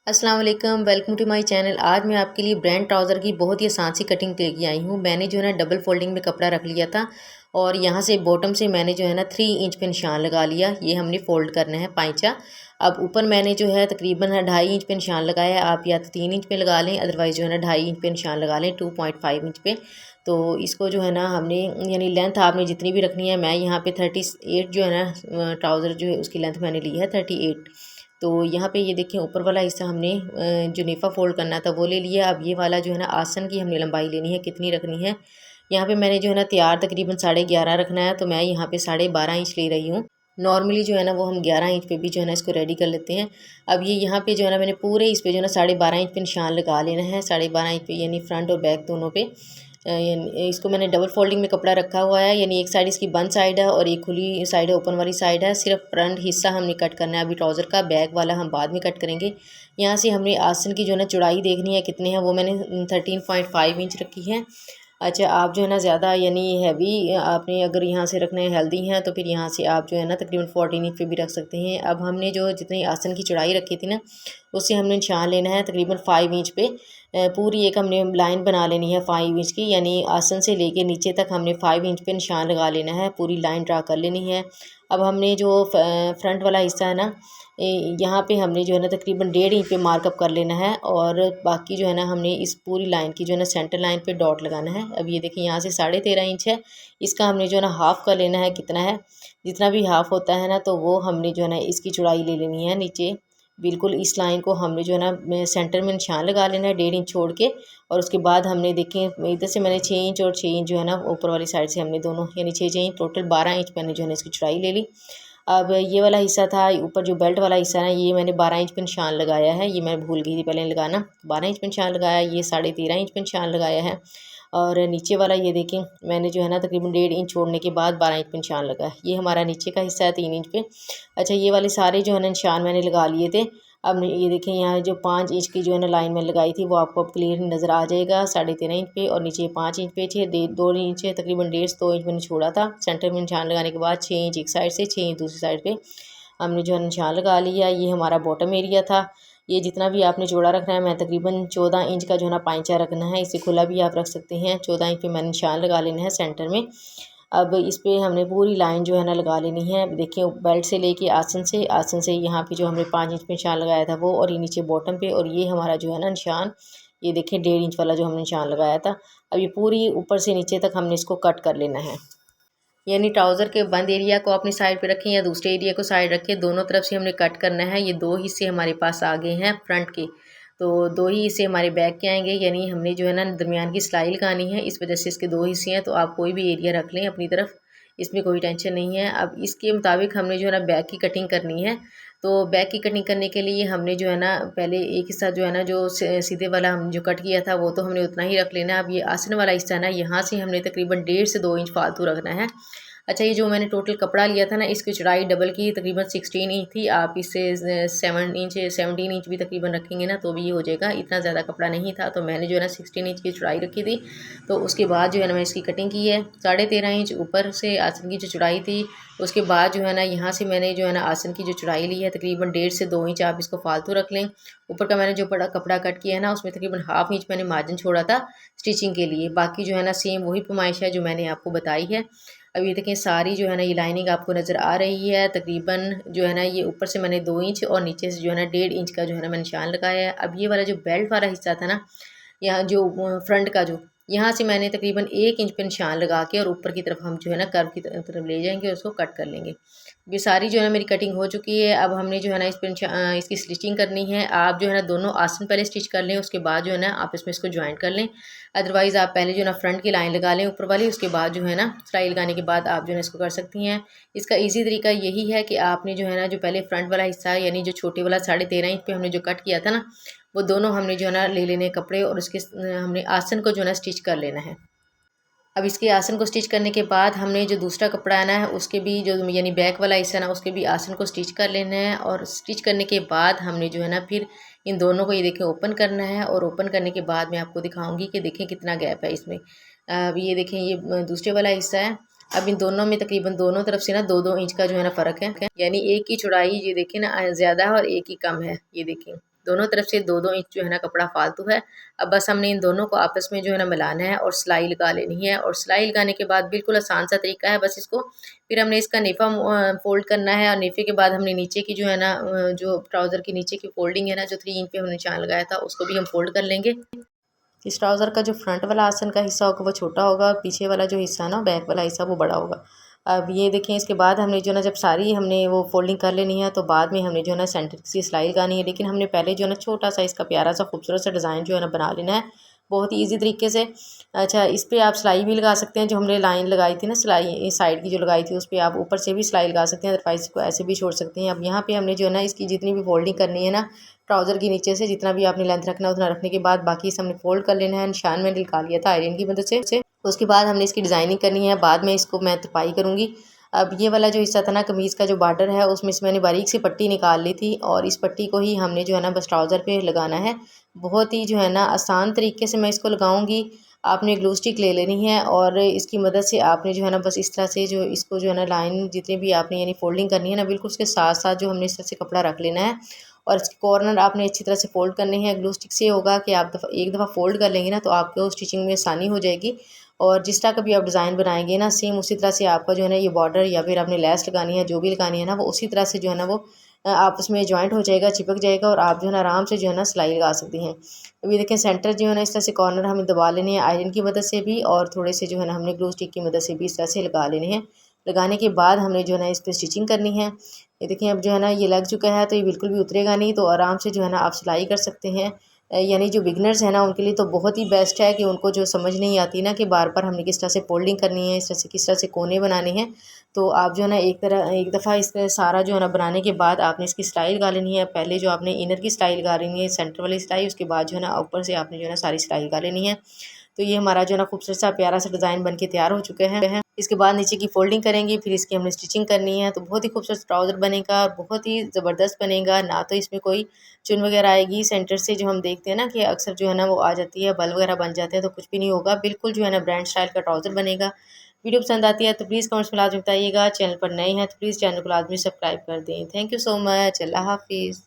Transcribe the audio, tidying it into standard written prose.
अस्सलाम वालेकुम, welcome to my channel. आज मैं आपके लिए ब्रांड ट्राउज़र की बहुत ही आसान सी कटिंग लेके आई हूँ। मैंने जो है ना डबल फोल्डिंग में कपड़ा रख लिया था और यहाँ से बॉटम से मैंने जो है ना 3 इंच पे निशान लगा लिया। ये हमने फ़ोल्ड करना है पाइचा। अब ऊपर मैंने जो है तकरीबन 2.5 इंच पे निशान लगाया है। आप या तो 3 इंच पे लगा लें, अदरवाइज़ जो है ना 2.5 इंच पे निशान लगा लें 2.5 इंच पे। तो इसको जो है ना हमने यानी लेंथ आपने जितनी भी रखनी है, मैं यहाँ पे 38 जो है ना ट्राउज़र जो है उसकी लेंथ मैंने ली है 38। तो यहाँ पे ये देखें ऊपर वाला हिस्सा हमने जो नेफ़ा फ़ोल्ड करना था वो ले लिया। अब ये वाला जो है ना आसन की हमने लंबाई लेनी है, कितनी रखनी है। यहाँ पे मैंने जो है ना तैयार तकरीबन 11.5 रखना है, तो मैं यहाँ पे 12.5 इंच ले रही हूँ। नॉर्मली जो है ना वो हम 11 इंच पे भी जो है ना इसको रेडी कर लेते हैं। अब ये यहाँ पे जो है ना मैंने पूरे इस पे जो है ना 12.5 इंच पे निशान लगा लेना है। 12.5 इंच पे यानी फ्रंट और बैक दोनों पे। यानी इसको मैंने डबल फोल्डिंग में कपड़ा रखा हुआ है, यानी एक साइड इसकी बंद साइड है और एक खुली साइड है, ओपन वाली साइड है। सिर्फ फ्रंट हिस्सा हमने कट करना है अभी ट्राउज़र का, बैक वाला हम बाद में कट करेंगे। यहाँ से हमने आसन की जो है ना चौड़ाई देखनी है कितने हैं, वो मैंने 13.5 इंच रखी है। अच्छा, आप जो है ना ज़्यादा यानी हैवी आपने अगर यहाँ से रखना है, हेल्दी हैं, तो फिर यहाँ से आप जो है ना तकरीबन 14 इंच पे भी रख सकते हैं। अब हमने जो जितनी आसन की चौड़ाई रखी थी ना, उससे हमने निशान लेना है तकरीबन 5 इंच पे। पूरी एक हमने लाइन बना लेनी है 5 इंच की, यानी आसन से लेके नीचे तक हमने 5 इंच पे निशान लगा लेना है, पूरी लाइन ड्रा कर लेनी है। अब हमने जो फ्रंट वाला हिस्सा है ना, यहाँ पे हमने जो है ना तकरीबन 1.5 इंच पे मार्कअप कर लेना है और बाकी जो है ना हमने इस पूरी लाइन की जो है ना सेंटर लाइन पे डॉट लगाना है। अब ये देखिए यहाँ से 13.5 इंच है, इसका हमने जो है ना हाफ़ कर लेना है। कितना है, जितना भी हाफ़ होता है ना, तो वो हमने जो है ना इसकी चौड़ाई ले लेनी है। नीचे बिल्कुल इस लाइन को हमने जो है ना सेंटर में निशान लगा लेना है 1.5 इंच छोड़ के। और उसके बाद हमने देखें इधर से मैंने 6 इंच और 6 इंच जो है ना ऊपर वाली साइड से हमने दोनों यानी 6 इंच टोटल 12 इंच मैंने जो है ना इसकी चौड़ाई ले ली। अब ये वाला हिस्सा था ऊपर जो बेल्ट वाला हिस्सा है ना, ये मैंने 12 इंच पे निशान लगाया है। ये मैं भूल गई थी पहले लगाना, 12 इंच पे निशान लगाया। ये 13.5 इंच पे निशान लगाया है। और नीचे वाला ये देखें मैंने जो है ना तकरीबन 1.5 इंच छोड़ने के बाद 12 इंच पे निशान लगा है। ये हमारा नीचे का हिस्सा है 3 इंच पे। अच्छा, ये वाले सारे जो है ना निशान मैंने लगा लिए थे। अब ये देखें यहाँ जो 5 इंच की जो है ना लाइन में लगाई थी वो आपको अब क्लियर नज़र आ जाएगा 13.5 इंच पे। और नीचे 5 इंच पे 2 इंच तकरीबन 1.5 इंच मैंने छोड़ा था। सेंटर में निशान लगाने के बाद 6 इंच एक साइड से, 6 इंच दूसरी साइड पे हमने जो है निशान लगा लिया। ये हमारा बॉटम एरिया था। ये जितना भी आपने चौड़ा रखना है, मैं तकरीबन 14 इंच का जो है ना पाइचा रखना है, इसे खुला भी आप रख सकते हैं। 14 इंच पे मैंने निशान लगा लेना है सेंटर में। अब इस पे हमने पूरी लाइन जो है ना लगा लेनी है। देखिए बेल्ट से लेके आसन से यहाँ पे जो हमने 5 इंच पे निशान लगाया था वो, और ये नीचे बॉटम पे, और ये हमारा जो है ना निशान, ये देखिए 1.5 इंच वाला जो हमने निशान लगाया था। अब ये पूरी ऊपर से नीचे तक हमने इसको कट कर लेना है। यानी ट्राउज़र के बंद एरिया को अपनी साइड पे रखें या दूसरे एरिया को साइड रखें, दोनों तरफ से हमने कट करना है। ये 2 हिस्से हमारे पास आ गए हैं फ्रंट के, तो 2 ही हिस्से हमारे बैक के आएंगे। यानी हमने जो है ना दरमियान की सिलाई लगानी है, इस वजह से इसके 2 हिस्से हैं। तो आप कोई भी एरिया रख लें अपनी तरफ, इसमें कोई टेंशन नहीं है। अब इसके मुताबिक हमने जो है ना बैक की कटिंग करनी है। तो बैक की कटिंग करने के लिए हमने जो है ना पहले एक हिस्सा जो है ना जो सीधे वाला हम जो कट किया था वो तो हमने उतना ही रख लेना है। अब ये आसन वाला हिस्सा है ना, यहाँ से हमने तकरीबन 1.5 से 2 इंच फालतू रखना है। अच्छा, ये जो मैंने टोटल कपड़ा लिया था ना, इसकी चौड़ाई डबल की तकरीबन 16 इंच थी। आप इससे 17 इंच भी तकरीबन रखेंगे ना तो भी ये हो जाएगा। इतना ज़्यादा कपड़ा नहीं था तो मैंने जो है ना 16 इंच की चौड़ाई रखी थी। तो उसके बाद जो है ना मैं इसकी कटिंग की है 13.5 इंच ऊपर से आसन की जो चौड़ाई थी। उसके बाद जो है ना यहाँ से मैंने जो है ना आसन की जो चौड़ाई ली है तकरीबन 1.5 से 2 इंच आप इसको फालतू रख लें। ऊपर का मैंने जो बड़ा कपड़ा कट किया है ना, उसमें तकरीबन हाफ इंच मैंने मार्जिन छोड़ा था स्टिचिंग के लिए। बाकी जो है ना सेम वही पैमाइश है जो मैंने आपको बताई है। अब ये देखें सारी जो है ना ये लाइनिंग आपको नज़र आ रही है। तकरीबन जो है ना ये ऊपर से मैंने 2 इंच और नीचे से जो है ना 1.5 इंच का जो है ना मैंने निशान लगाया है। अब ये वाला जो बेल्ट वाला हिस्सा था ना, यहाँ जो फ्रंट का जो, यहाँ से मैंने तकरीबन 1 इंच पे निशान लगा के और ऊपर की तरफ हम जो है ना कर्व की तरफ ले जाएंगे और उसको कट कर लेंगे। ये सारी जो है ना मेरी कटिंग हो चुकी है। अब हमने जो है ना इस पर इसकी स्टिचिंग करनी है। आप जो है ना दोनों आसन पहले स्टिच कर लें, उसके बाद जो है ना आप इसमें इसको ज्वाइन कर लें। अदरवाइज़ आप पहले जो है ना फ्रंट की लाइन लगा लें ऊपर वाली, उसके बाद जो है ना सिलाई लगाने के बाद आप जो है ना इसको कर सकती हैं। इसका ईजी तरीका यही है कि आपने जो है ना जो पहले फ्रंट वाला हिस्सा यानी जो छोटे वाला 13.5 इंच पे हमने जो कट किया था ना, वो दोनों हमने जो है ना ले लेने कपड़े और उसके हमने आसन को जो है ना स्टिच कर लेना है। अब इसके आसन को स्टिच करने के बाद हमने जो दूसरा कपड़ा आना है उसके भी जो यानी बैक वाला हिस्सा ना, उसके भी आसन को स्टिच कर लेना है। और स्टिच करने के बाद हमने जो है ना फिर इन दोनों को ये देखें ओपन करना है। और ओपन करने के बाद मैं आपको दिखाऊंगी कि देखें कितना गैप है इसमें। अब ये देखें ये दूसरे वाला हिस्सा है। अब इन दोनों में तकरीबन दोनों तरफ से ना 2-2 इंच का जो है ना फ़र्क है, यानी एक की चौड़ाई ये देखें ना ज़्यादा है और एक ही कम है। ये देखें दोनों तरफ से 2-2 इंच जो है ना कपड़ा फालतू है। अब बस हमने इन दोनों को आपस में जो है ना मिलाना है और सिलाई लगा लेनी है। और सिलाई लगाने के बाद बिल्कुल आसान सा तरीका है, बस इसको फिर हमने इसका नेफा फ़ोल्ड करना है और नेफे के बाद हमने नीचे की जो है ना जो ट्राउज़र की नीचे की फ़ोल्डिंग है ना, जो 3 इंच पे हमने निशान लगाया था, उसको भी हम फ़ोल्ड कर लेंगे। इस ट्राउज़र का जो फ्रंट वाला आसन का हिस्सा होगा वो छोटा होगा, पीछे वाला जो हिस्सा है ना बैक वाला हिस्सा वो बड़ा होगा। अब ये देखें, इसके बाद हमने जो है ना जब सारी हमने वो फ़ोल्डिंग कर लेनी है तो बाद में हमने जो है ना सेंटर की सिलाई लगानी है। लेकिन हमने पहले जो है ना छोटा सा इसका प्यारा सा खूबसूरत सा डिज़ाइन जो है ना बना लेना है, बहुत ही ईज़ी तरीके से। अच्छा, इस पे आप सिलाई भी लगा सकते हैं, जो हमने लाइन लगाई थी ना सिलाई इस साइड की जो लगाई थी उस पे आप ऊपर से भी सिलाई लगा सकते हैं, अदरवाइज़ इसको ऐसे भी छोड़ सकते हैं। अब यहाँ पे हमने जो है ना इसकी जितनी भी फ़ोल्डिंग करनी है ना ट्राउज़र के नीचे से जितना भी आपने लेंथ रखना है उतना रखने के बाद बाकी हमने फ़ोल्ड कर लेना है। निशान मैंने निकाल लिया था आयरन की मदद से। उसके बाद हमने इसकी डिज़ाइनिंग करनी है, बाद में इसको मैं तुरपाई करूँगी। अब ये वाला जो हिस्सा था ना कमीज़ का जो बॉर्डर है उसमें से मैंने बारीक सी पट्टी निकाल ली थी और इस पट्टी को ही हमने जो है ना बस ट्राउज़र पे लगाना है। बहुत ही जो है ना आसान तरीके से मैं इसको लगाऊंगी। आपने ग्लू स्टिक ले लेनी है और इसकी मदद से आपने जो है ना बस इस तरह से जो इसको जो है ना लाइन जितनी भी आपने यानी फोल्डिंग करनी है ना बिल्कुल उसके साथ साथ जो हमने इस तरह से कपड़ा रख लेना है और इसके कॉर्नर आपने अच्छी तरह से फोल्ड करने हैं। ग्लू स्टिक से होगा कि आप एक दफ़ा फोल्ड कर लेंगे ना तो आपको स्टिचिंग में आसानी हो जाएगी। और जिस तरह का भी आप डिज़ाइन बनाएंगे ना सेम उसी तरह से आपका जो है ना ये बॉर्डर या फिर आपने लेस लगानी है जो भी लगानी है ना वो उसी तरह से जो है ना वो आपस में जॉइंट हो जाएगा, चिपक जाएगा और आप जो है ना आराम से जो है ना सिलाई लगा सकती हैं। अभी देखें सेंटर जो है ना इस तरह से कॉर्नर हमें दबा लेने हैं आयरन की मदद से भी और थोड़े से जो है ना हमने ग्लू स्टिक की मदद से भी इस तरह से लगा लेने हैं। लगाने के बाद हमने जो है ना इस पर स्टिचिंग करनी है। ये देखें अब जो है ना ये लग चुका है तो ये बिल्कुल भी उतरेगा नहीं, तो आराम से जो है ना आप सिलाई कर सकते हैं। यानी जो बिगनर्स हैं ना उनके लिए तो बहुत ही बेस्ट है कि उनको जो समझ नहीं आती ना कि बार बार हमने किस तरह से फोल्डिंग करनी है, इस तरह से किस तरह से कोने बनाने हैं। तो आप जो है ना एक दफ़ा इस तरह सारा जो है ना बनाने के बाद आपने इसकी सिलाई लगा लेनी है। पहले जो आपने इनर की सिलाई लगा लेनी है सेंटर वाली सिलाई, उसके बाद जो है ना ऊपर से आपने जो है ना सारी सिलाई लगा लेनी है। तो ये हमारा जो है ना खूबसूरत सा प्यारा सा डिज़ाइन बन के तैयार हो चुके हैं। इसके बाद नीचे की फोल्डिंग करेंगे, फिर इसकी हमने स्टिचिंग करनी है तो बहुत ही खूबसूरत ट्राउज़र बनेगा और बहुत ही ज़बरदस्त बनेगा। ना तो इसमें कोई चुन वगैरह आएगी सेंटर से, जो हम देखते हैं ना कि अक्सर जो है ना वो आ जाती है, बल वगैरह बन जाते हैं, तो कुछ भी नहीं होगा। बिल्कुल जो है ना ब्रांड स्टाइल का ट्राउज़र बनेगा। वीडियो पसंद आती है तो प्लीज़ कमेंट्स में लाजमी बताइएगा। चैनल पर नए हैं तो प्लीज़ चैनल को लाजमी सब्सक्राइब कर दें। Thank you so much. अल्लाह हाफिज़।